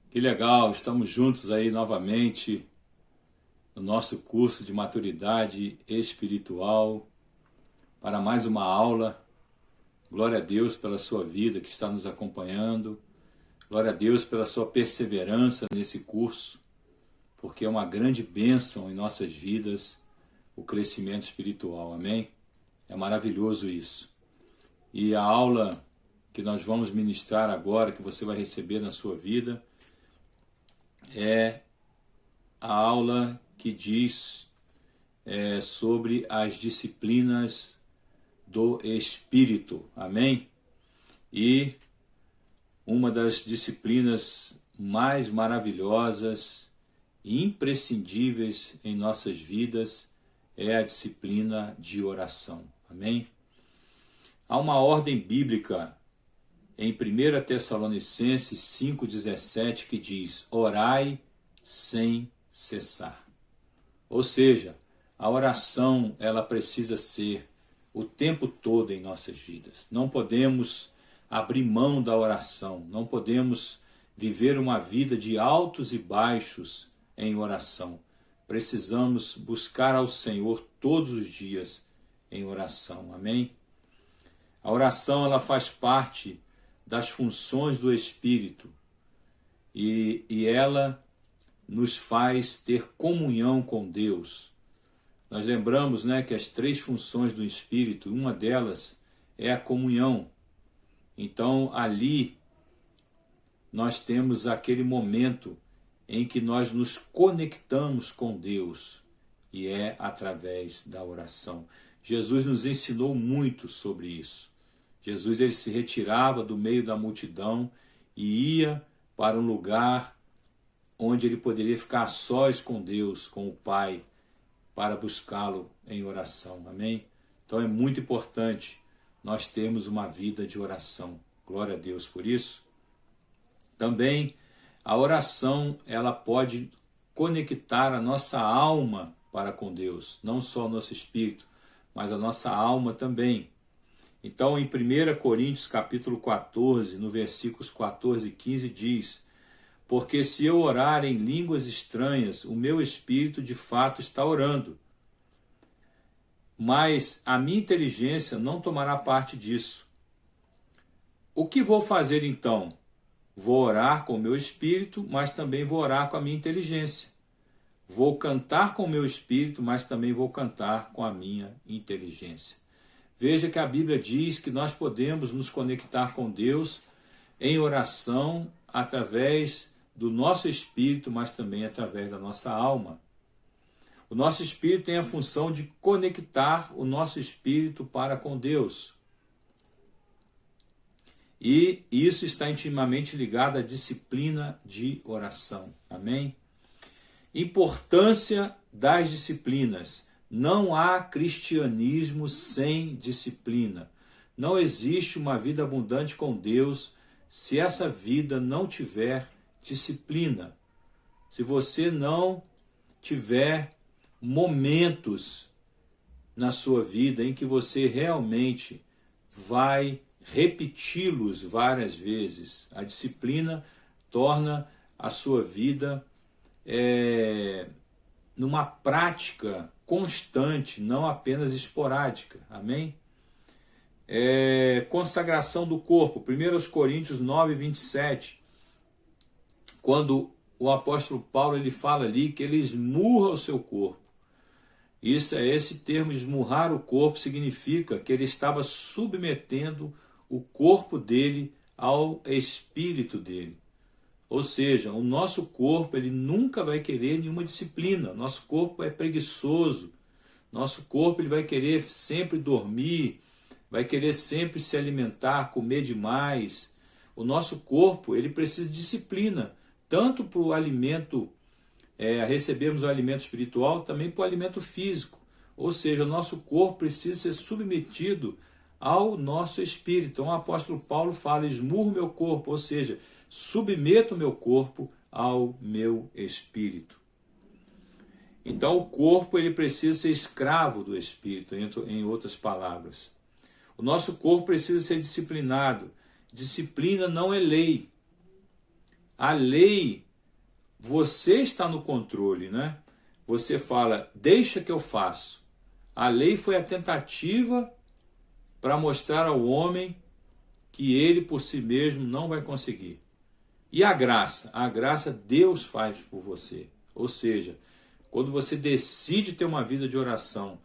Que legal, estamos juntos aí novamente no nosso curso de maturidade espiritual para mais uma aula. Glória a Deus pela sua vida que está nos acompanhando. Glória a Deus pela sua perseverança nesse curso, porque é uma grande bênção em nossas vidas o crescimento espiritual, amém? É maravilhoso isso. E a aula que nós vamos ministrar agora, que você vai receber na sua vida, é a aula que diz sobre as disciplinas do Espírito, amém? E uma das disciplinas mais maravilhosas e imprescindíveis em nossas vidas é a disciplina de oração, amém? Há uma ordem bíblica em 1 Tessalonicenses 5,17 que diz: orai sem cessar. Ou seja, a oração ela precisa ser o tempo todo em nossas vidas. Não podemos abrir mão da oração, não podemos viver uma vida de altos e baixos em oração. Precisamos buscar ao Senhor todos os dias em oração, amém? A oração ela faz parte das funções do Espírito e ela nos faz ter comunhão com Deus. Nós lembramos, que as três funções do Espírito, uma delas é a comunhão. Então ali nós temos aquele momento em que nós nos conectamos com Deus e é através da oração. Jesus nos ensinou muito sobre isso. Jesus ele se retirava do meio da multidão e ia para um lugar onde ele poderia ficar a sós com Deus, com o Pai, para buscá-lo em oração. Amém? Então é muito importante nós termos uma vida de oração. Glória a Deus por isso. Também a oração ela pode conectar a nossa alma para com Deus, não só o nosso espírito, mas a nossa alma também. Então, em 1 Coríntios capítulo 14, no versículos 14 e 15, diz: porque se eu orar em línguas estranhas, o meu espírito de fato está orando, mas a minha inteligência não tomará parte disso. O que vou fazer então? Vou orar com o meu espírito, mas também vou orar com a minha inteligência. Vou cantar com o meu espírito, mas também vou cantar com a minha inteligência. Veja que a Bíblia diz que nós podemos nos conectar com Deus em oração através do nosso espírito, mas também através da nossa alma. O nosso espírito tem a função de conectar o nosso espírito para com Deus. E isso está intimamente ligado à disciplina de oração. Amém? Importância das disciplinas. Não há cristianismo sem disciplina. Não existe uma vida abundante com Deus se essa vida não tiver disciplina. Se você não tiver momentos na sua vida em que você realmente vai repeti-los várias vezes. A disciplina torna a sua vida numa prática constante, não apenas esporádica. Amém? Consagração do corpo. 1 Coríntios 9, 27. Quando o apóstolo Paulo ele fala ali que ele esmurra o seu corpo. Esse termo esmurrar o corpo significa que ele estava submetendo o corpo dele ao espírito dele. Ou seja, o nosso corpo ele nunca vai querer nenhuma disciplina. Nosso corpo é preguiçoso. Nosso corpo ele vai querer sempre dormir, vai querer sempre se alimentar, comer demais. O nosso corpo ele precisa de disciplina, tanto para o alimento, recebermos o alimento espiritual, também para o alimento físico. Ou seja, o nosso corpo precisa ser submetido ao nosso espírito. Então o apóstolo Paulo fala: esmurro meu corpo, ou seja, submeto o meu corpo ao meu espírito. Então o corpo ele precisa ser escravo do espírito, em outras palavras. O nosso corpo precisa ser disciplinado. Disciplina não é lei. A lei, você está no controle, né? Você fala, deixa que eu faço. A lei foi a tentativa para mostrar ao homem que ele por si mesmo não vai conseguir. E a graça Deus faz por você. Ou seja, quando você decide ter uma vida de oração,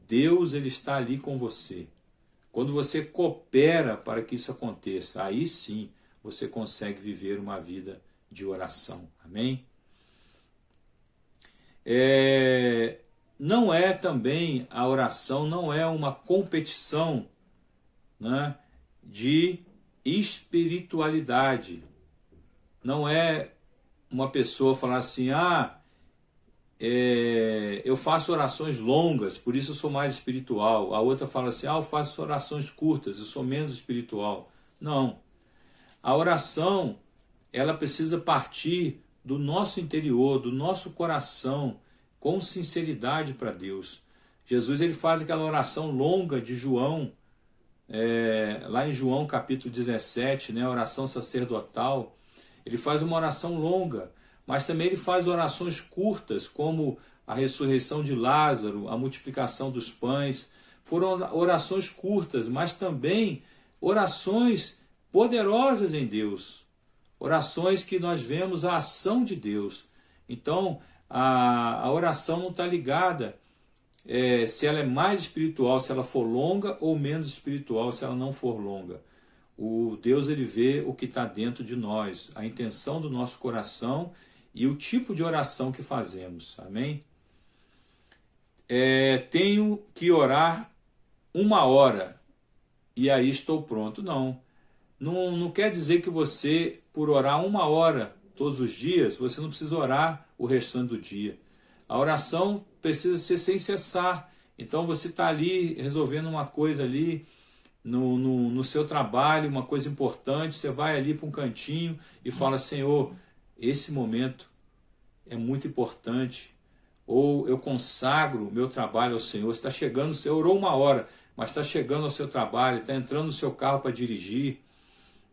Deus ele está ali com você. Quando você coopera para que isso aconteça, aí sim você consegue viver uma vida de oração. Amém? Não é também, a oração não é uma competição, né, de espiritualidade. Não é uma pessoa falar assim, eu faço orações longas, por isso eu sou mais espiritual. A outra fala assim, eu faço orações curtas, eu sou menos espiritual. Não. A oração, ela precisa partir do nosso interior, do nosso coração, com sinceridade para Deus. Jesus ele faz aquela oração longa de João, lá em João capítulo 17, né, a oração sacerdotal. Ele faz uma oração longa, mas também ele faz orações curtas, como a ressurreição de Lázaro, a multiplicação dos pães. Foram orações curtas, mas também orações poderosas em Deus. Orações que nós vemos a ação de Deus. Então, a oração não está ligada se ela é mais espiritual, se ela for longa, ou menos espiritual, se ela não for longa. O Deus ele vê o que está dentro de nós, a intenção do nosso coração e o tipo de oração que fazemos. Amém? Tenho que orar 1 hora e aí estou pronto. Não quer dizer que você, por orar 1 hora todos os dias, você não precisa orar o restante do dia. A oração precisa ser sem cessar. Então você está ali resolvendo uma coisa ali no seu trabalho, uma coisa importante, você vai ali para um cantinho e fala, Senhor, esse momento é muito importante. Ou eu consagro meu trabalho ao Senhor. Você está chegando, você orou 1 hora, mas está chegando ao seu trabalho, está entrando no seu carro para dirigir,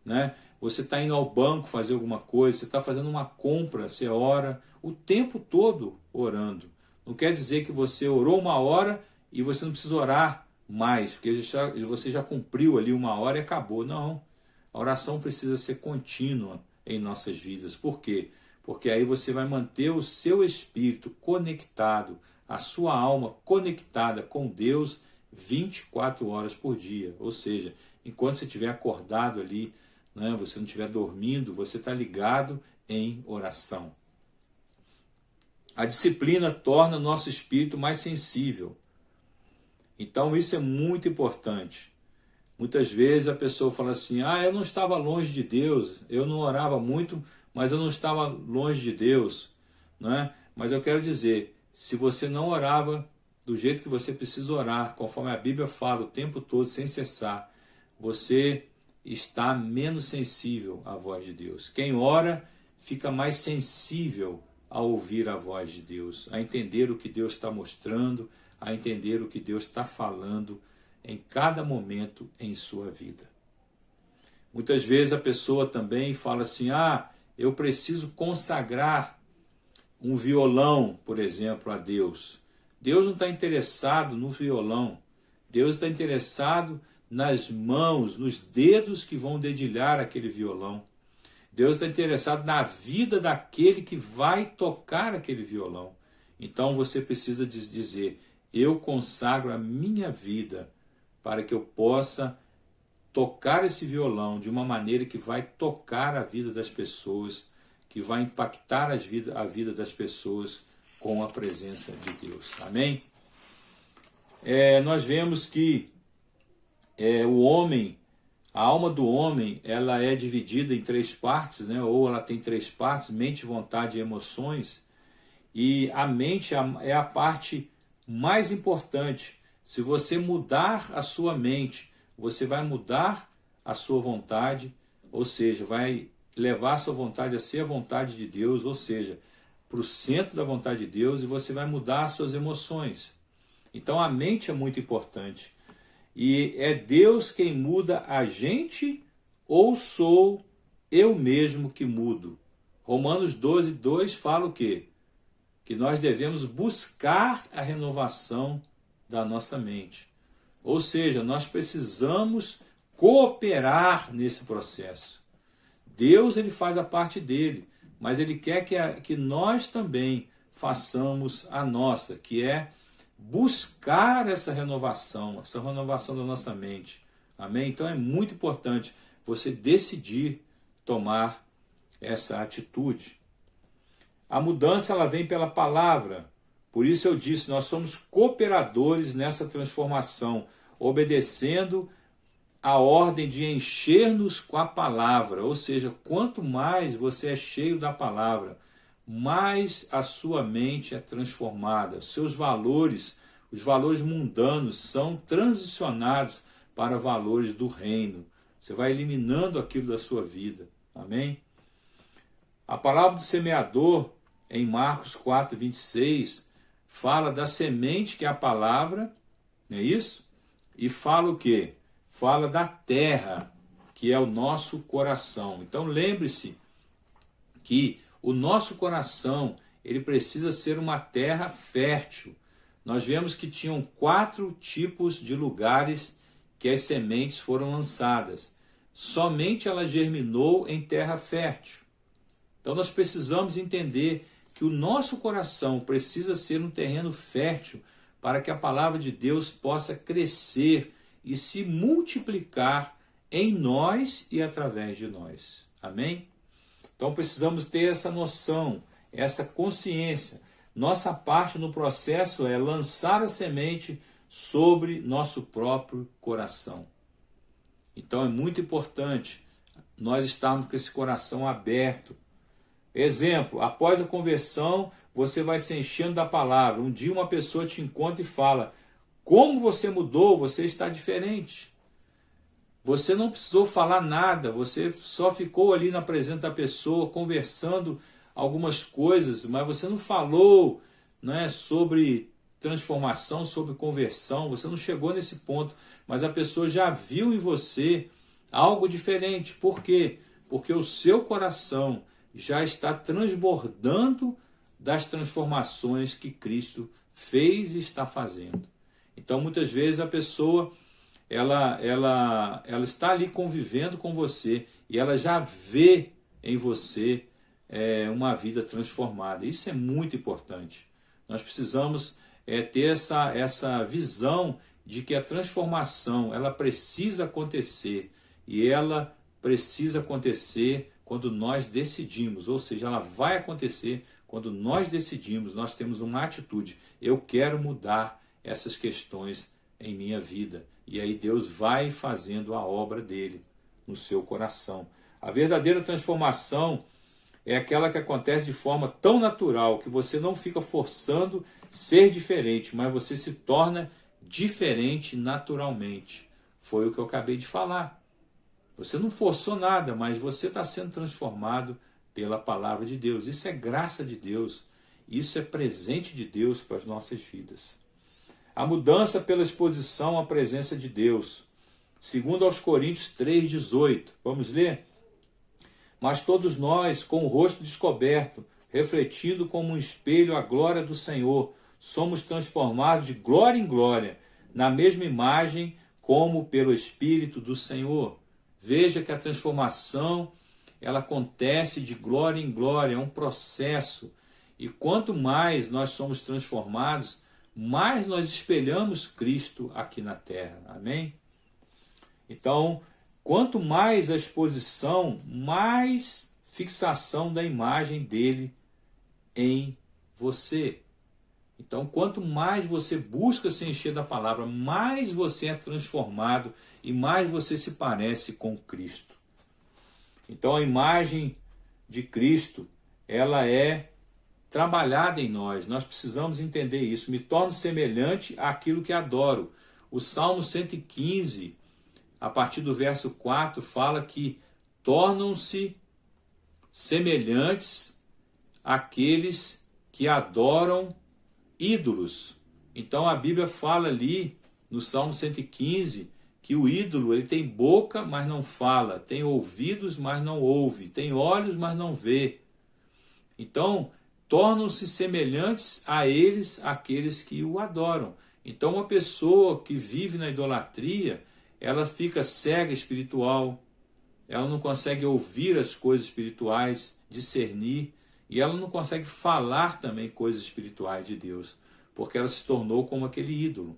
né? Você está indo ao banco fazer alguma coisa, você está fazendo uma compra, você ora o tempo todo orando. Não quer dizer que você orou 1 hora e você não precisa orar mais, porque você já cumpriu ali 1 hora e acabou. Não, a oração precisa ser contínua em nossas vidas. Por quê? Porque aí você vai manter o seu espírito conectado, a sua alma conectada com Deus 24 horas por dia. Ou seja, enquanto você estiver acordado ali, né, você não estiver dormindo, você está ligado em oração. A disciplina torna o nosso espírito mais sensível. Então isso é muito importante. Muitas vezes a pessoa fala assim, eu não estava longe de Deus, eu não orava muito, mas eu não estava longe de Deus. Né? Mas eu quero dizer, se você não orava do jeito que você precisa orar, conforme a Bíblia fala o tempo todo, sem cessar, você está menos sensível à voz de Deus. Quem ora fica mais sensível a ouvir a voz de Deus, a entender o que Deus está mostrando, a entender o que Deus está falando em cada momento em sua vida. Muitas vezes a pessoa também fala assim, eu preciso consagrar um violão, por exemplo, a Deus. Deus não está interessado no violão, Deus está interessado nas mãos, nos dedos que vão dedilhar aquele violão. Deus está interessado na vida daquele que vai tocar aquele violão. Então você precisa dizer, eu consagro a minha vida para que eu possa tocar esse violão de uma maneira que vai tocar a vida das pessoas, que vai impactar a vida das pessoas com a presença de Deus. Amém? Nós vemos que o homem, a alma do homem, ela é dividida em 3 partes, né? Ou ela tem 3 partes, mente, vontade e emoções. E a mente é a parte mais importante. Se você mudar a sua mente, você vai mudar a sua vontade, ou seja, vai levar a sua vontade a ser a vontade de Deus, ou seja, para o centro da vontade de Deus, e você vai mudar as suas emoções. Então a mente é muito importante. E é Deus quem muda a gente ou sou eu mesmo que mudo? Romanos 12, 2 fala o quê? Que nós devemos buscar a renovação da nossa mente. Ou seja, nós precisamos cooperar nesse processo. Deus, ele faz a parte dele, mas ele quer que nós também façamos a nossa, que é buscar essa renovação da nossa mente. Amém? Então é muito importante você decidir tomar essa atitude. A mudança, ela vem pela palavra. Por isso eu disse, nós somos cooperadores nessa transformação, obedecendo a ordem de encher-nos com a palavra. Ou seja, quanto mais você é cheio da palavra, mais a sua mente é transformada. Seus valores, os valores mundanos, são transicionados para valores do reino. Você vai eliminando aquilo da sua vida. Amém? A palavra do semeador, em Marcos 4, 26, fala da semente que é a palavra, não é isso? E fala o quê? Fala da terra, que é o nosso coração. Então lembre-se que o nosso coração, ele precisa ser uma terra fértil. Nós vemos que tinham 4 tipos de lugares que as sementes foram lançadas. Somente ela germinou em terra fértil. Então nós precisamos entender que o nosso coração precisa ser um terreno fértil para que a palavra de Deus possa crescer e se multiplicar em nós e através de nós. Amém? Então precisamos ter essa noção, essa consciência. Nossa parte no processo é lançar a semente sobre nosso próprio coração. Então é muito importante nós estarmos com esse coração aberto. Exemplo, após a conversão, você vai se enchendo da palavra. Um dia uma pessoa te encontra e fala: como você mudou, você está diferente. Você não precisou falar nada, você só ficou ali na presença da pessoa, conversando algumas coisas, mas você não falou, né, sobre transformação, sobre conversão, você não chegou nesse ponto, mas a pessoa já viu em você algo diferente. Por quê? Porque o seu coração já está transbordando das transformações que Cristo fez e está fazendo. Então, muitas vezes a pessoa ela está ali convivendo com você e ela já vê em você uma vida transformada. Isso é muito importante. Nós precisamos ter essa visão de que a transformação ela precisa acontecer, e ela precisa acontecer quando nós decidimos, ou seja, ela vai acontecer quando nós decidimos, nós temos uma atitude: eu quero mudar essas questões em minha vida. E aí Deus vai fazendo a obra dele no seu coração. A verdadeira transformação é aquela que acontece de forma tão natural que você não fica forçando ser diferente, mas você se torna diferente naturalmente. Foi o que eu acabei de falar. Você não forçou nada, mas você está sendo transformado pela palavra de Deus. Isso é graça de Deus. Isso é presente de Deus para as nossas vidas. A mudança pela exposição à presença de Deus. Segundo aos Coríntios 3,18. Vamos ler? Mas todos nós, com o rosto descoberto, refletindo como um espelho a glória do Senhor, somos transformados de glória em glória, na mesma imagem como pelo Espírito do Senhor. Veja que a transformação ela acontece de glória em glória, é um processo. E quanto mais nós somos transformados, mais nós espelhamos Cristo aqui na terra. Amém? Então, quanto mais a exposição, mais fixação da imagem dele em você. Então, quanto mais você busca se encher da palavra, mais você é transformado e mais você se parece com Cristo. Então, a imagem de Cristo, ela é trabalhada em nós. Nós precisamos entender isso. Me torno semelhante àquilo que adoro. O Salmo 115, a partir do verso 4, fala que tornam-se semelhantes àqueles que adoram ídolos. Então a Bíblia fala ali no Salmo 115 que o ídolo ele tem boca, mas não fala, tem ouvidos, mas não ouve, tem olhos, mas não vê. Então, tornam-se semelhantes a eles aqueles que o adoram. Então, uma pessoa que vive na idolatria, ela fica cega espiritual, ela não consegue ouvir as coisas espirituais, discernir, e ela não consegue falar também coisas espirituais de Deus, porque ela se tornou como aquele ídolo.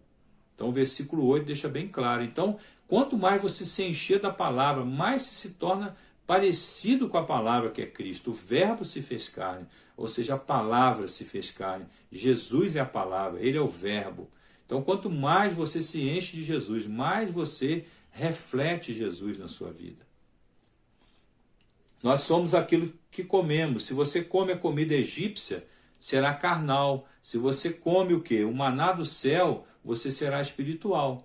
Então o versículo 8 deixa bem claro. Então, quanto mais você se encher da palavra, mais se torna parecido com a palavra que é Cristo. O verbo se fez carne, ou seja, a palavra se fez carne. Jesus é a palavra, ele é o verbo. Então, quanto mais você se enche de Jesus, mais você reflete Jesus na sua vida. Nós somos aquilo que comemos. Se você come a comida egípcia, será carnal. Se você come o quê? O maná do céu, você será espiritual.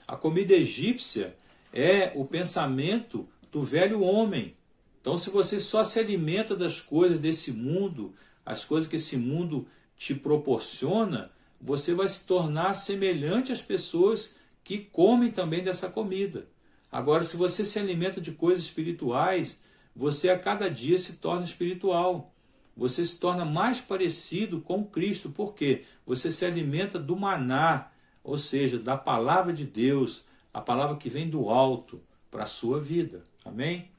A comida egípcia é o pensamento do velho homem. Então, se você só se alimenta das coisas desse mundo, as coisas que esse mundo te proporciona, você vai se tornar semelhante às pessoas que comem também dessa comida. Agora, se você se alimenta de coisas espirituais, você a cada dia se torna espiritual. Você se torna mais parecido com Cristo. Por quê? Você se alimenta do maná, ou seja, da palavra de Deus, a palavra que vem do alto para a sua vida. Amém?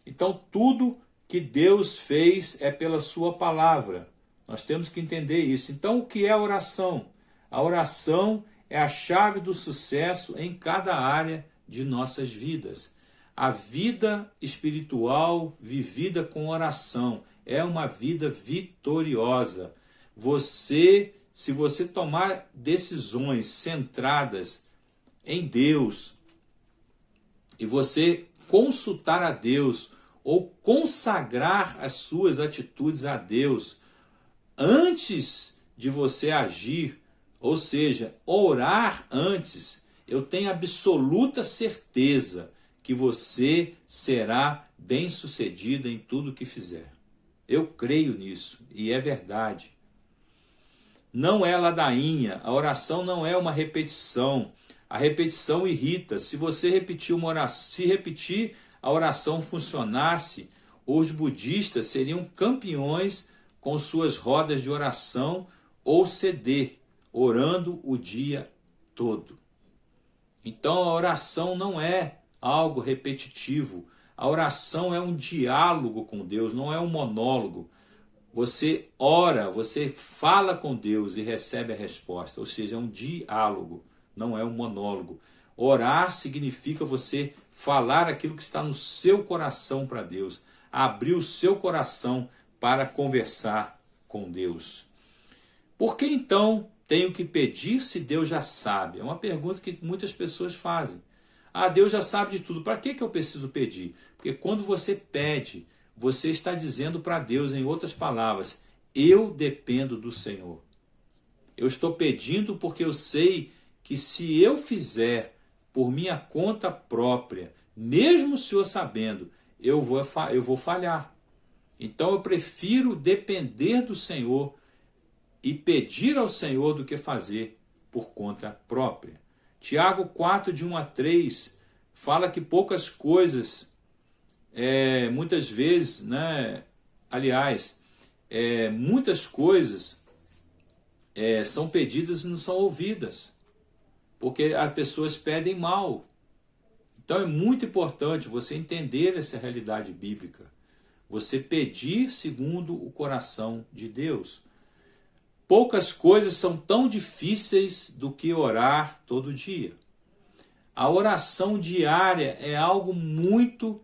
Então, tudo que Deus fez é pela sua palavra. Nós temos que entender isso. Então, o que é a oração? A oração é a chave do sucesso em cada área de nossas vidas. A vida espiritual vivida com oração é uma vida vitoriosa. Se você tomar decisões centradas em Deus e você consultar a Deus ou consagrar as suas atitudes a Deus antes de você agir, ou seja, orar antes, eu tenho absoluta certeza que você será bem-sucedido em tudo que fizer. Eu creio nisso e é verdade. Não é ladainha, a oração não é uma repetição. A repetição irrita. Se você repetir uma oração, se repetir a oração funcionasse, os budistas seriam campeões com suas rodas de oração ou CD, orando o dia todo. Então a oração não é algo repetitivo. A oração é um diálogo com Deus, não é um monólogo. Você ora, você fala com Deus e recebe a resposta, ou seja, é um diálogo, não é um monólogo. Orar significa você falar aquilo que está no seu coração para Deus, abrir o seu coração para conversar com Deus. Por que então tenho que pedir se Deus já sabe? É uma pergunta que muitas pessoas fazem. Ah, Deus já sabe de tudo, para que eu preciso pedir? Porque quando você pede, você está dizendo para Deus, em outras palavras, eu dependo do Senhor. Eu estou pedindo porque eu sei que se eu fizer por minha conta própria, mesmo o Senhor sabendo, eu vou falhar. Então eu prefiro depender do Senhor e pedir ao Senhor do que fazer por conta própria. Tiago 4, de 1 a 3, fala que poucas coisas, muitas vezes, muitas coisas são pedidas e não são ouvidas, porque as pessoas pedem mal. Então é muito importante você entender essa realidade bíblica, você pedir segundo o coração de Deus. Poucas coisas são tão difíceis do que orar todo dia. A oração diária é algo muito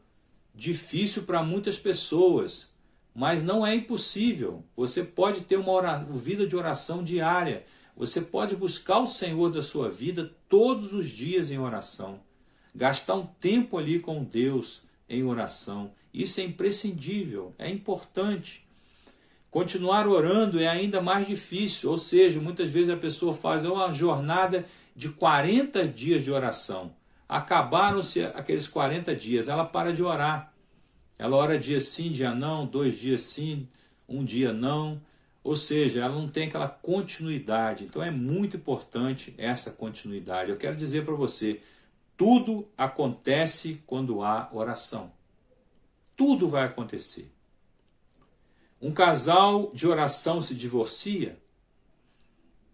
difícil para muitas pessoas, mas não é impossível. Você pode ter uma vida de oração diária. Você pode buscar o Senhor da sua vida todos os dias em oração. Gastar um tempo ali com Deus em oração. Isso é imprescindível, é importante. Continuar orando é ainda mais difícil, ou seja, muitas vezes a pessoa faz uma jornada de 40 dias de oração. Acabaram-se aqueles 40 dias, ela para de orar. Ela ora dia sim, dia não, 2 dias sim, 1 dia não. Ou seja, ela não tem aquela continuidade. Então é muito importante essa continuidade. Eu quero dizer para você, tudo acontece quando há oração. Tudo vai acontecer. um casal de oração se divorcia.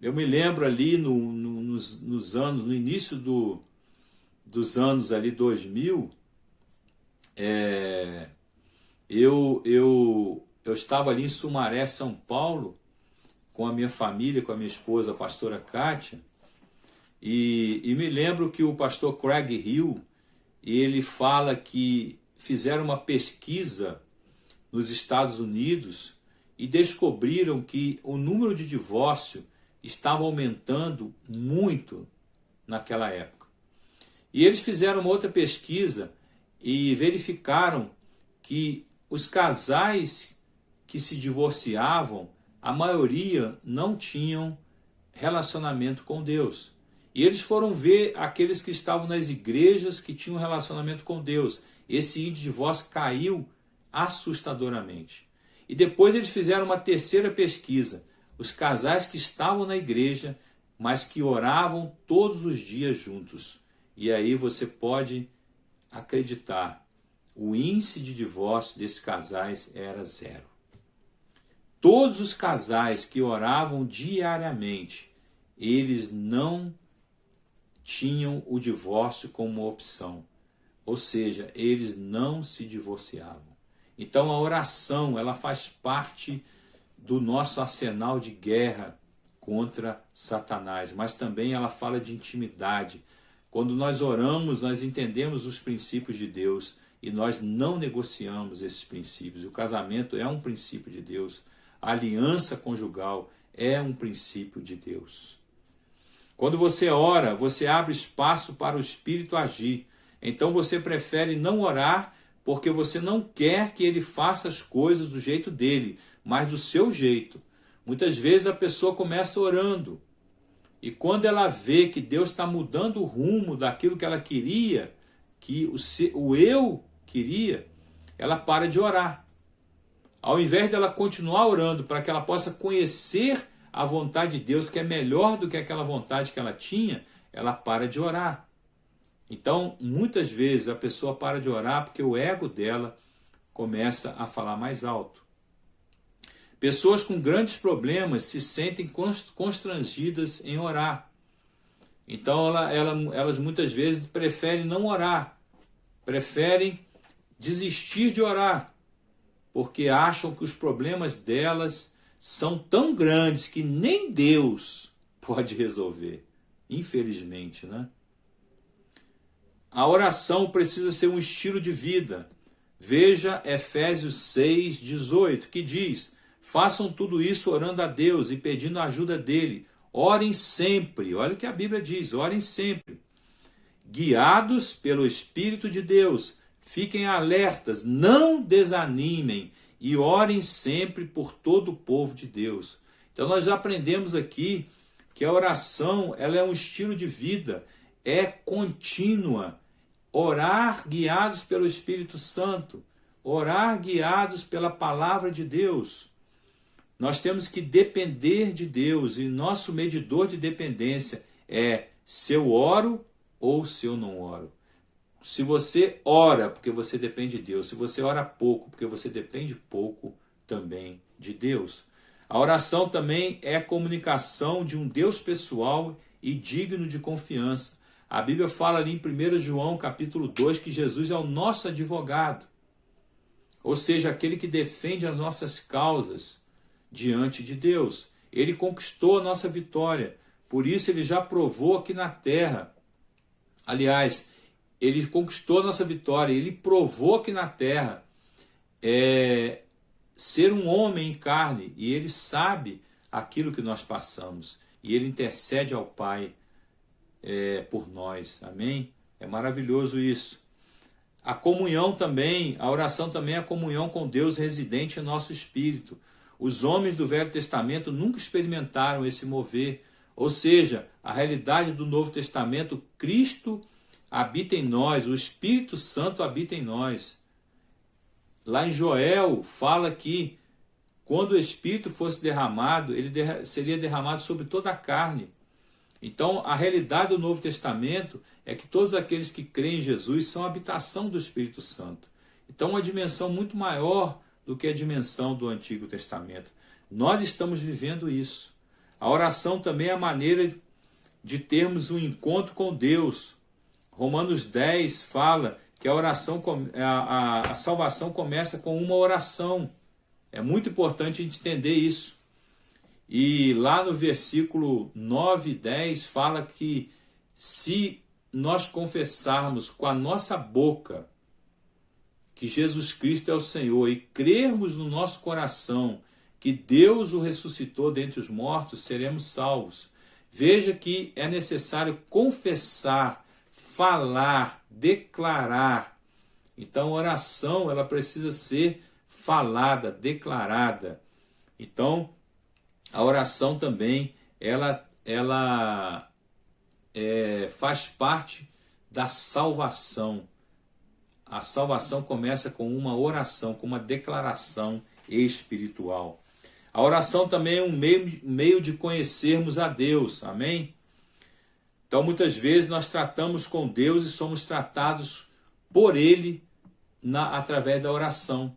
Eu me lembro ali nos anos, no início dos anos ali 2000, eu estava ali em Sumaré, São Paulo, com a minha família, com a minha esposa, a pastora Kátia, e me lembro que o pastor Craig Hill, ele fala que fizeram uma pesquisa nos Estados Unidos e descobriram que o número de divórcio estava aumentando muito naquela época. E eles fizeram uma outra pesquisa e verificaram que os casais que se divorciavam, a maioria não tinham relacionamento com Deus. E eles foram ver aqueles que estavam nas igrejas que tinham relacionamento com Deus. Esse índice de divórcio caiu assustadoramente. E depois eles fizeram uma terceira pesquisa. Os casais que estavam na igreja, mas que oravam todos os dias juntos. E aí você pode acreditar, o índice de divórcio desses casais era 0. Todos os casais que oravam diariamente, eles não tinham o divórcio como opção. Ou seja, eles não se divorciavam. Então a oração, ela faz parte do nosso arsenal de guerra contra Satanás, mas também ela fala de intimidade. Quando nós oramos, nós entendemos os princípios de Deus e nós não negociamos esses princípios. O casamento é um princípio de Deus. A aliança conjugal é um princípio de Deus. Quando você ora, você abre espaço para o Espírito agir. Então você prefere não orar porque você não quer que ele faça as coisas do jeito dele, mas do seu jeito. Muitas vezes a pessoa começa orando e quando ela vê que Deus está mudando o rumo daquilo que ela queria, que o eu queria, ela para de orar. Ao invés dela continuar orando para que ela possa conhecer a vontade de Deus, que é melhor do que aquela vontade que ela tinha, ela para de orar. Então, muitas vezes a pessoa para de orar porque o ego dela começa a falar mais alto. Pessoas com grandes problemas se sentem constrangidas em orar. Então, elas muitas vezes preferem não orar, preferem desistir de orar, porque acham que os problemas delas são tão grandes que nem Deus pode resolver. Infelizmente, né? A oração precisa ser um estilo de vida. Veja Efésios 6:18, que diz: façam tudo isso orando a Deus e pedindo a ajuda dele. Orem sempre. Olha o que a Bíblia diz, orem sempre. Guiados pelo Espírito de Deus. Fiquem alertas, não desanimem e orem sempre por todo o povo de Deus. Então nós já aprendemos aqui que a oração, ela é um estilo de vida, é contínua. Orar guiados pelo Espírito Santo, orar guiados pela palavra de Deus. Nós temos que depender de Deus e nosso medidor de dependência é se eu oro ou se eu não oro. Se você ora porque você depende de Deus, se você ora pouco porque você depende pouco também de Deus. A oração também é a comunicação de um Deus pessoal e digno de confiança. A Bíblia fala ali em 1 João capítulo 2 que Jesus é o nosso advogado, ou seja, aquele que defende as nossas causas diante de Deus. Ele conquistou a nossa vitória, por isso ele já provou aqui na terra. Aliás, ele conquistou a nossa vitória, ele provou aqui na terra ser um homem em carne, e ele sabe aquilo que nós passamos, e ele intercede ao Pai por nós, amém? É maravilhoso isso. A comunhão também, a oração também é a comunhão com Deus residente em nosso espírito. Os homens do Velho Testamento nunca experimentaram esse mover, ou seja, a realidade do Novo Testamento, Cristo habita em nós, o Espírito Santo habita em nós. Lá em Joel fala que quando o Espírito fosse derramado, ele seria derramado sobre toda a carne. Então, a realidade do Novo Testamento é que todos aqueles que creem em Jesus são a habitação do Espírito Santo. Então, uma dimensão muito maior do que a dimensão do Antigo Testamento. Nós estamos vivendo isso. A oração também é a maneira de termos um encontro com Deus. Romanos 10 fala que a oração, a salvação começa com uma oração. É muito importante a gente entender isso. E lá no versículo 9 e 10 fala que se nós confessarmos com a nossa boca que Jesus Cristo é o Senhor e crermos no nosso coração que Deus o ressuscitou dentre os mortos, seremos salvos. Veja que é necessário confessar, falar, declarar. Então a oração ela precisa ser falada, declarada. Então a oração também ela faz parte da salvação. A salvação começa com uma oração, com uma declaração espiritual. A oração também é um meio de conhecermos a Deus, amém? Então muitas vezes nós tratamos com Deus e somos tratados por Ele através da oração.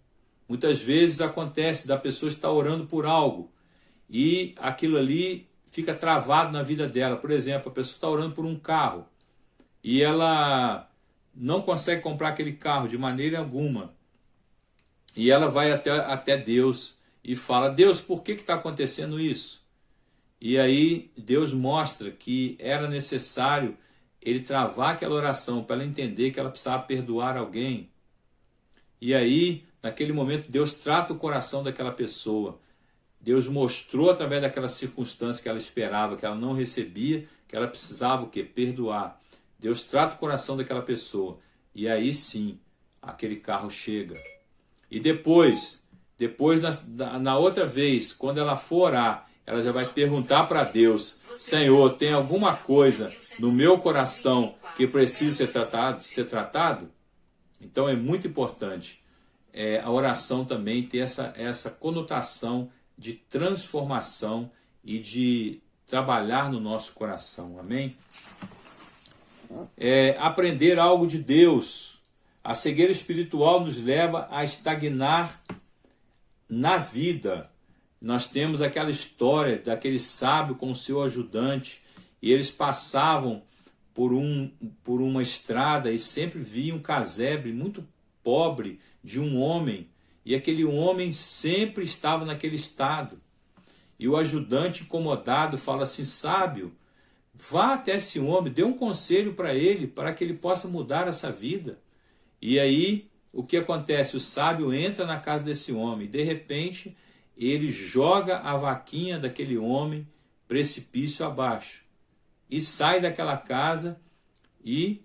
Muitas vezes acontece da pessoa estar orando por algo e aquilo ali fica travado na vida dela. Por exemplo, a pessoa está orando por um carro e ela não consegue comprar aquele carro de maneira alguma. E ela vai até Deus e fala: Deus, por que está acontecendo isso? E aí Deus mostra que era necessário ele travar aquela oração para ela entender que ela precisava perdoar alguém. E aí, naquele momento, Deus trata o coração daquela pessoa. Deus mostrou através daquela circunstância que ela esperava, que ela não recebia, que ela precisava o quê? Perdoar. Deus trata o coração daquela pessoa. E aí sim, aquele carro chega. E depois na outra vez, quando ela for orar, ela já vai perguntar para Deus: Senhor, tem alguma coisa no meu coração que precisa ser tratado? Então é muito importante a oração também ter essa conotação de transformação e de trabalhar no nosso coração, amém? Aprender algo de Deus. A cegueira espiritual nos leva a estagnar na vida. Nós temos aquela história daquele sábio com o seu ajudante, e eles passavam por uma estrada e sempre viam um casebre muito pobre de um homem, e aquele homem sempre estava naquele estado. E o ajudante, incomodado, fala assim: sábio, vá até esse homem, dê um conselho para ele, para que ele possa mudar essa vida. E aí, o que acontece? O sábio entra na casa desse homem, e de repente ele joga a vaquinha daquele homem precipício abaixo e sai daquela casa e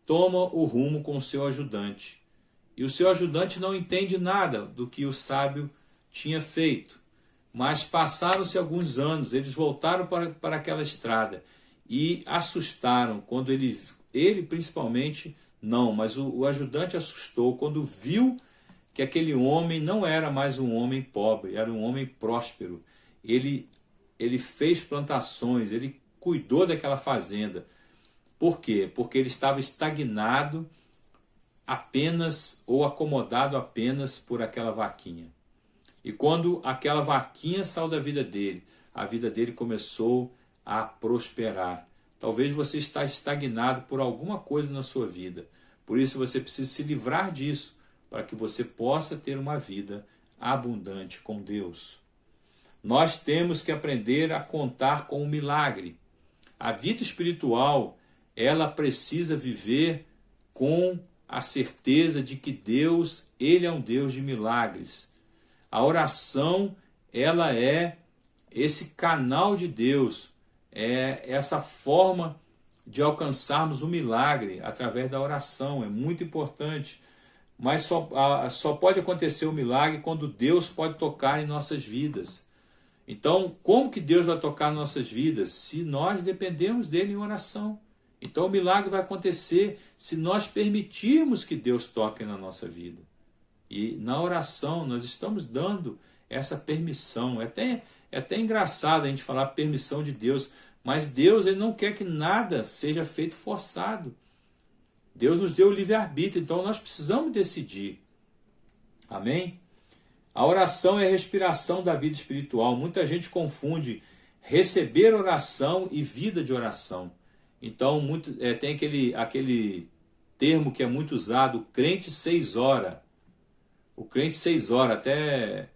toma o rumo com o seu ajudante. E o seu ajudante não entende nada do que o sábio tinha feito. Mas passaram-se alguns anos, eles voltaram para aquela estrada e assustaram quando ele principalmente não, mas o ajudante assustou quando viu que aquele homem não era mais um homem pobre, era um homem próspero. Ele fez plantações, ele cuidou daquela fazenda. Por quê? Porque ele estava estagnado apenas ou acomodado apenas por aquela vaquinha. E quando aquela vaquinha saiu da vida dele, a vida dele começou a prosperar. Talvez você está estagnado por alguma coisa na sua vida. Por isso você precisa se livrar disso, para que você possa ter uma vida abundante com Deus. Nós temos que aprender a contar com o milagre. A vida espiritual, ela precisa viver com a certeza de que Deus, Ele é um Deus de milagres. A oração, ela é esse canal de Deus, é essa forma de alcançarmos o milagre através da oração. É muito importante. Mas só pode acontecer o milagre quando Deus pode tocar em nossas vidas. Então, como que Deus vai tocar em nossas vidas? Se nós dependemos dele em oração. Então o milagre vai acontecer se nós permitirmos que Deus toque na nossa vida. E na oração nós estamos dando essa permissão. É até engraçado a gente falar permissão de Deus, mas Deus ele não quer que nada seja feito forçado. Deus nos deu o livre-arbítrio, então nós precisamos decidir. Amém? A oração é a respiração da vida espiritual. Muita gente confunde receber oração e vida de oração. Então, tem aquele termo que é muito usado, o crente 6 horas. O crente 6 horas, até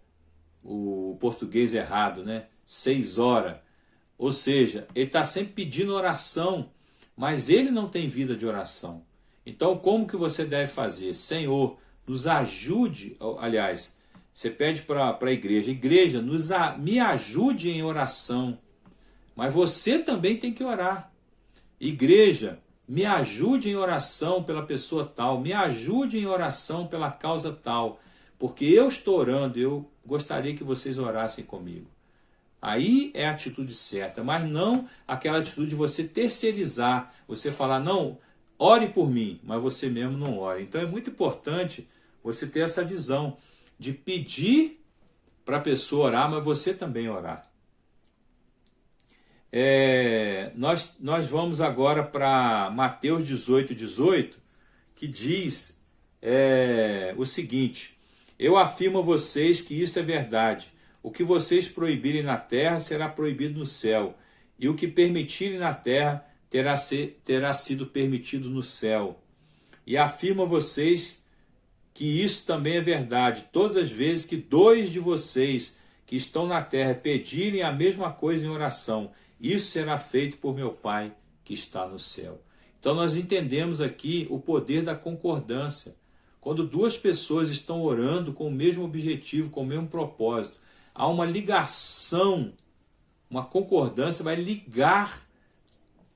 o português errado, né? 6 horas. Ou seja, ele está sempre pedindo oração, mas ele não tem vida de oração. Então, como que você deve fazer? Senhor, nos ajude, aliás, você pede para a igreja, igreja, me ajude em oração, mas você também tem que orar. Igreja, me ajude em oração pela pessoa tal, me ajude em oração pela causa tal, porque eu estou orando, eu gostaria que vocês orassem comigo. Aí é a atitude certa, mas não aquela atitude de você terceirizar, você falar, não, ore por mim, mas você mesmo não ore. Então é muito importante você ter essa visão de pedir para a pessoa orar, mas você também orar. Nós vamos agora para Mateus 18, que diz o seguinte: eu afirmo a vocês que isto é verdade. O que vocês proibirem na terra será proibido no céu, e o que permitirem na terra terá sido permitido no céu. E afirmo a vocês que isso também é verdade. Todas as vezes que 2 de vocês que estão na terra pedirem a mesma coisa em oração, isso será feito por meu Pai que está no céu. Então nós entendemos aqui o poder da concordância. Quando 2 pessoas estão orando com o mesmo objetivo, com o mesmo propósito, há uma ligação, uma concordância, vai ligar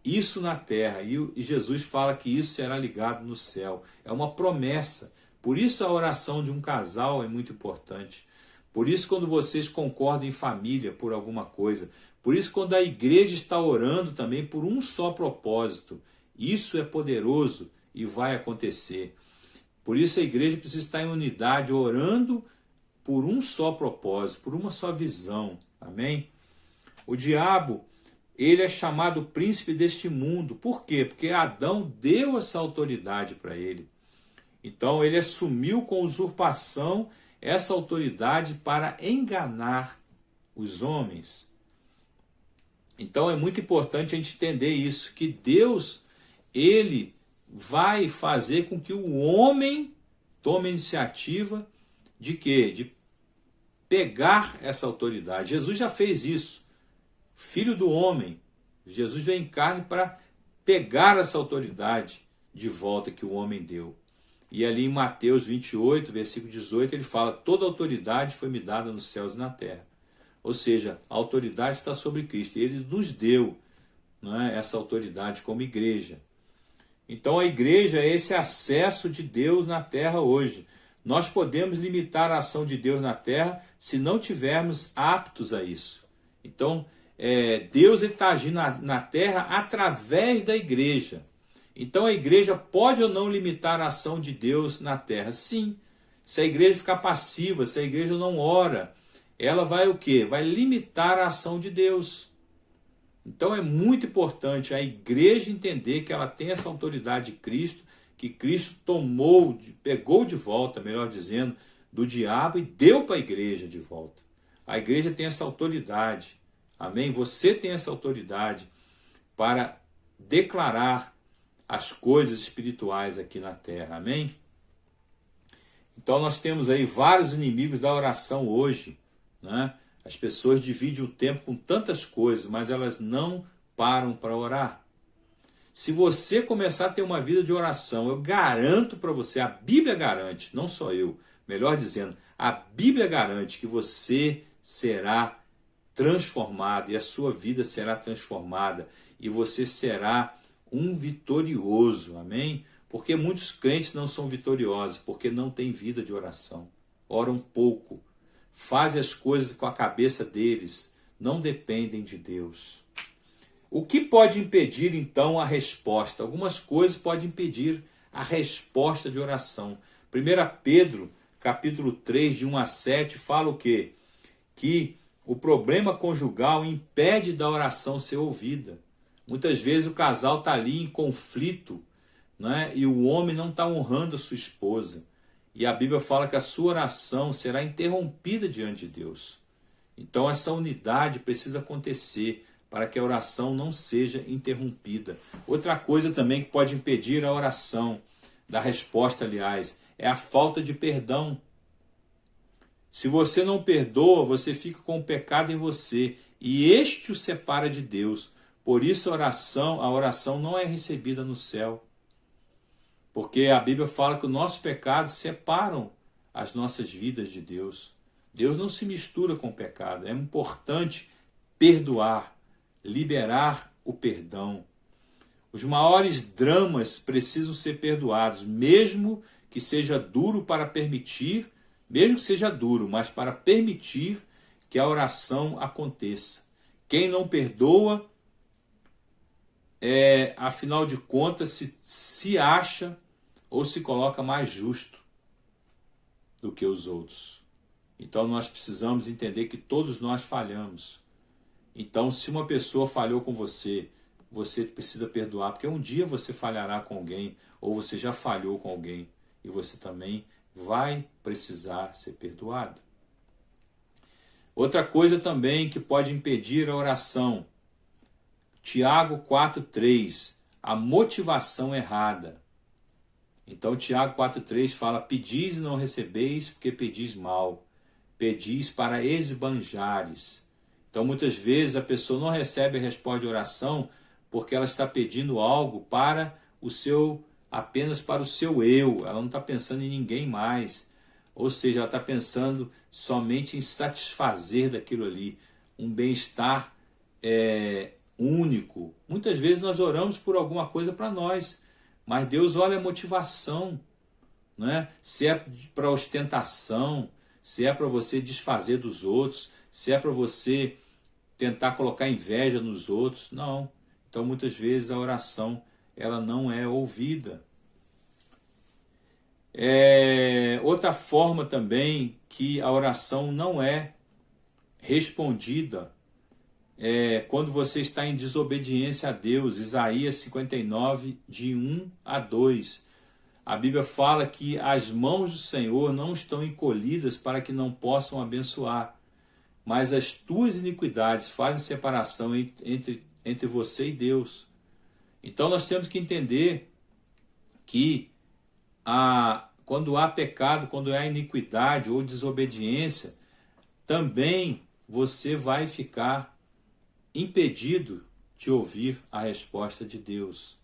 isso na terra. E Jesus fala que isso será ligado no céu. É uma promessa. Por isso a oração de um casal é muito importante. Por isso quando vocês concordam em família por alguma coisa. Por isso quando a igreja está orando também por um só propósito. Isso é poderoso e vai acontecer. Por isso a igreja precisa estar em unidade, orando por um só propósito, por uma só visão. Amém? O diabo, ele é chamado príncipe deste mundo. Por quê? Porque Adão deu essa autoridade para ele. Então ele assumiu com usurpação essa autoridade para enganar os homens. Então é muito importante a gente entender isso, que Deus, ele vai fazer com que o homem tome a iniciativa de quê? De pegar essa autoridade. Jesus já fez isso. Filho do homem. Jesus veio em carne para pegar essa autoridade de volta que o homem deu. E ali em Mateus 28, versículo 18, ele fala: toda autoridade foi me dada nos céus e na terra. Ou seja, a autoridade está sobre Cristo. E ele nos deu, não é, essa autoridade como igreja. Então a igreja é esse acesso de Deus na terra hoje. Nós podemos limitar a ação de Deus na terra se não tivermos aptos a isso. Então, Deus está agindo na terra através da igreja. Então a igreja pode ou não limitar a ação de Deus na terra? Sim. Se a igreja ficar passiva, se a igreja não ora, ela vai o quê? Vai limitar a ação de Deus. Então é muito importante a igreja entender que ela tem essa autoridade de Cristo, que Cristo pegou de volta, melhor dizendo, do diabo e deu para a igreja de volta. A igreja tem essa autoridade. Amém? Você tem essa autoridade para declarar as coisas espirituais aqui na terra. Amém? Então nós temos aí vários inimigos da oração hoje, né? As pessoas dividem o tempo com tantas coisas, mas elas não param para orar. Se você começar a ter uma vida de oração, eu garanto para você, a Bíblia garante, não só eu, melhor dizendo, a Bíblia garante que você será transformado e a sua vida será transformada e você será um vitorioso, amém? Porque muitos crentes não são vitoriosos, porque não têm vida de oração, oram pouco, fazem as coisas com a cabeça deles, não dependem de Deus. O que pode impedir, então, a resposta? Algumas coisas podem impedir a resposta de oração. 1 Pedro, capítulo 3, de 1 a 7, fala o quê? Que o problema conjugal impede da oração ser ouvida. Muitas vezes o casal está ali em conflito, né? E o homem não está honrando a sua esposa. E a Bíblia fala que a sua oração será interrompida diante de Deus. Então essa unidade precisa acontecer para que a oração não seja interrompida. Outra coisa também que pode impedir a oração, da resposta, aliás, é a falta de perdão. Se você não perdoa, você fica com o pecado em você e este o separa de Deus. Por isso a oração não é recebida no céu. Porque a Bíblia fala que os nossos pecados separam as nossas vidas de Deus. Deus não se mistura com o pecado. É importante perdoar, liberar o perdão. Os maiores dramas precisam ser perdoados, mesmo que seja duro para permitir, mesmo que seja duro, mas para permitir que a oração aconteça. Quem não perdoa, afinal de contas, se acha ou se coloca mais justo do que os outros. Então nós precisamos entender que todos nós falhamos. Então, se uma pessoa falhou com você, você precisa perdoar, porque um dia você falhará com alguém, ou você já falhou com alguém, e você também vai precisar ser perdoado. Outra coisa também que pode impedir a oração, Tiago 4,3, a motivação errada. Então Tiago 4,3 fala: pedis e não recebeis, porque pedis mal, pedis para esbanjares. Então muitas vezes a pessoa não recebe a resposta de oração porque ela está pedindo algo para apenas para o seu eu, ela não está pensando em ninguém mais. Ou seja, ela está pensando somente em satisfazer daquilo ali, um bem-estar único. Muitas vezes nós oramos por alguma coisa para nós, mas Deus olha a motivação, né? Se é para ostentação, se é para você desfazer dos outros, se é para você tentar colocar inveja nos outros, não. Então muitas vezes a oração ela não é ouvida. Outra forma também que a oração não é respondida quando você está em desobediência a Deus. Isaías 59, de 1 a 2. A Bíblia fala que as mãos do Senhor não estão encolhidas para que não possam abençoar, mas as tuas iniquidades fazem separação entre você e Deus. Então nós temos que entender que quando há pecado, quando há iniquidade ou desobediência, também você vai ficar impedido de ouvir a resposta de Deus.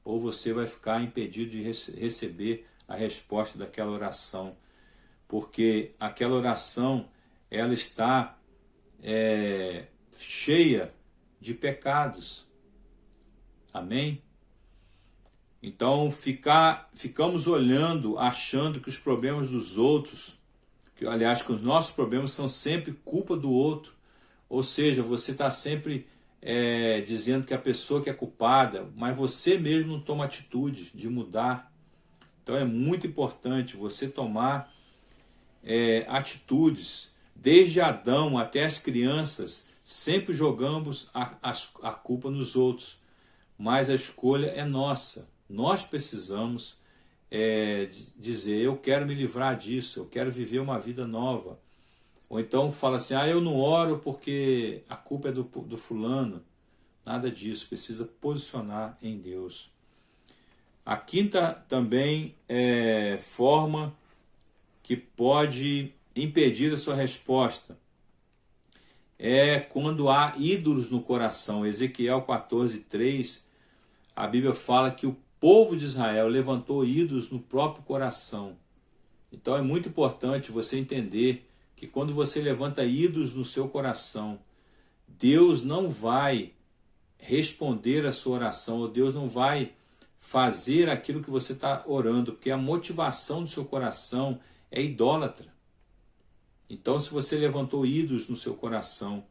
Ou você vai ficar impedido de receber a resposta daquela oração. Porque aquela oração, ela está cheia de pecados. Amém? Então ficamos olhando, achando que os problemas dos outros, que os nossos problemas são sempre culpa do outro. Ou seja, você está sempre dizendo que a pessoa que é culpada, mas você mesmo não toma atitude de mudar. Então é muito importante você tomar atitudes. Desde Adão até as crianças, sempre jogamos a culpa nos outros. Mas a escolha é nossa. Nós precisamos dizer: eu quero me livrar disso, eu quero viver uma vida nova. Ou então fala assim: eu não oro porque a culpa é do fulano. Nada disso, precisa posicionar em Deus. A quinta também forma que pode impedir a sua resposta é quando há ídolos no coração. Ezequiel 14:3, a Bíblia fala que o povo de Israel levantou ídolos no próprio coração. Então é muito importante você entender que quando você levanta ídolos no seu coração, Deus não vai responder a sua oração, ou Deus não vai fazer aquilo que você está orando, porque a motivação do seu coração é idólatra. Então, se você levantou ídolos no seu coração,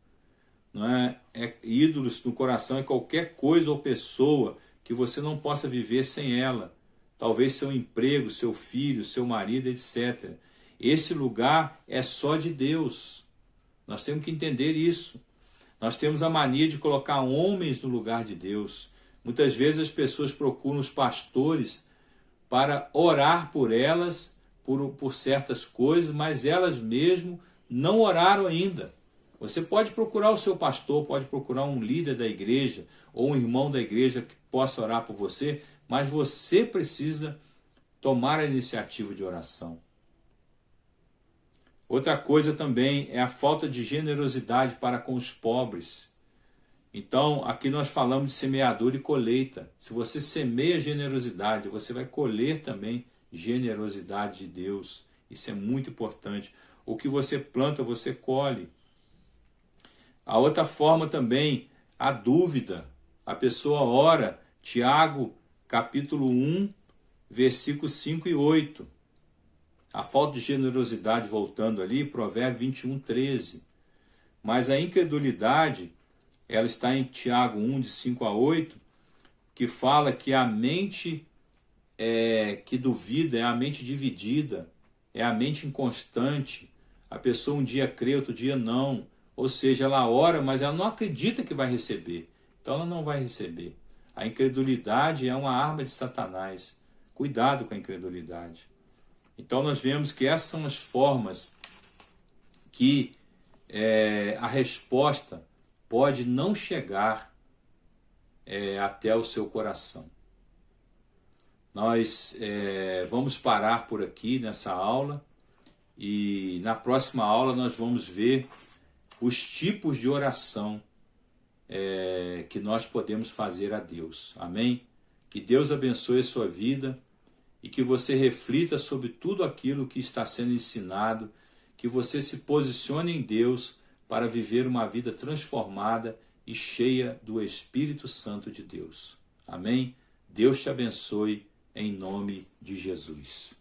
ídolos no coração é qualquer coisa ou pessoa que você não possa viver sem ela. Talvez seu emprego, seu filho, seu marido, etc. Esse lugar é só de Deus. Nós temos que entender isso. Nós temos a mania de colocar homens no lugar de Deus. Muitas vezes as pessoas procuram os pastores para orar por elas, por certas coisas, mas elas mesmo não oraram ainda. Você pode procurar o seu pastor, pode procurar um líder da igreja ou um irmão da igreja que possa orar por você, mas você precisa tomar a iniciativa de oração. Outra coisa também é a falta de generosidade para com os pobres. Então, aqui nós falamos de semeadura e colheita. Se você semeia generosidade, você vai colher também generosidade de Deus. Isso é muito importante. O que você planta, você colhe. A outra forma também, a dúvida. A pessoa ora, Tiago, capítulo 1, versículos 5 e 8. A falta de generosidade, voltando ali, Provérbio 21, 13. Mas a incredulidade, ela está em Tiago 1, de 5 a 8, que fala que a mente que duvida é a mente dividida, é a mente inconstante. A pessoa um dia crê, outro dia não. Ou seja, ela ora, mas ela não acredita que vai receber. Então ela não vai receber. A incredulidade é uma arma de Satanás. Cuidado com a incredulidade. Então nós vemos que essas são as formas que a resposta pode não chegar até o seu coração. Nós vamos parar por aqui nessa aula e na próxima aula nós vamos ver os tipos de oração que nós podemos fazer a Deus. Amém? Que Deus abençoe a sua vida e que você reflita sobre tudo aquilo que está sendo ensinado, que você se posicione em Deus para viver uma vida transformada e cheia do Espírito Santo de Deus. Amém? Deus te abençoe em nome de Jesus.